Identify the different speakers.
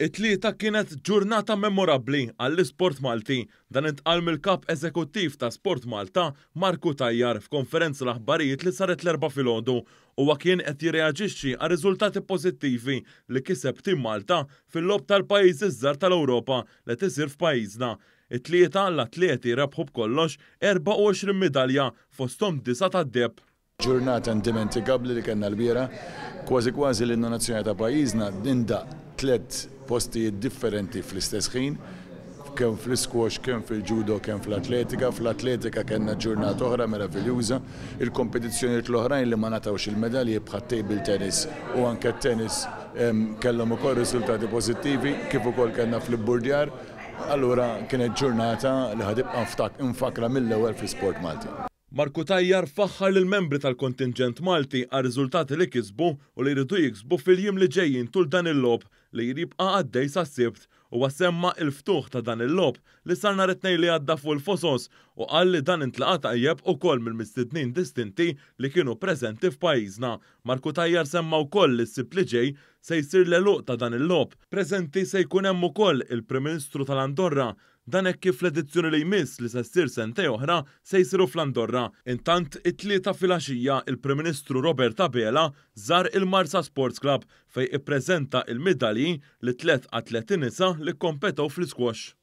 Speaker 1: It-tlieta kienet ġurnata memorabbli għall-isport Malti. Dan intqal mill-kap eżekuttiv ta' Sport Malta, Marku Tajjar, f'konferenza l-aħbarijiet li saret l-erba' filgħodu. Huwa kien qed jirreaġixxi għal riżultati pożittivi li kiseb tim Malta fil-lob tal-pajjiżi żgħar tal-Ewropa li tisir f'pajjiżna. It-tlieta l-atleti rebħu b'kollox 24 midalja fosthom 9 tad-deheb.
Speaker 2: Ġurnata indimentikabli li kellna l-biera, kważi l-innonazzjoni ta' pajjiżna nindaq 3 postijiet differenti fl-istess ħin, kemm fl-squash, kemm fil-judo, kemm fl-atletika. Fl-atletika kellna ġurnata oħra meraviljuża, il-kompetizzjonijiet l-oħrajn li ma natawx il-medalji bħat table tennis u anke tennis kellhom ukoll riżultati pożittivi kif ukoll kellna fl-Burdjar. Allura kienet ġurnata li ħadibqa' infakra mill-ewwel fl-isport Malti.
Speaker 1: Marku Tajjar faħħar lill-membri tal-kontinġent Malti għal riżultati li kisbu u li jridu jiksbu fil-jiem li ġejjin tul dan il-lob li jibqa' għaddej sas-sibt u semma il-ftuħ ta' dan il-lob li sar nhar it-tnejn li għadda fuq il-Fosos u qal li dan intlaqa' tajjeb ukoll mill-mistednin distinti li kienu preżenti f'pajjiżna. Marku Tajjar semma wkoll li s-sibt li ġej se jsir l-eluq ta' dan il-lob. Preżenti se jkun hemm ukoll il-Prim Ministru tal-Andorra. Dan hekk kif l-edizzjoni li jmiss li se ssir sentej oħra se jsiru fl-Andorra. Intant it-tlieta filgħaxija il-Prim Ministru Robert Abela żar il-Marsa Sports Club fejn ippreżenta il-midalji li 3 atleti nisa li kkompetew fl-isquash.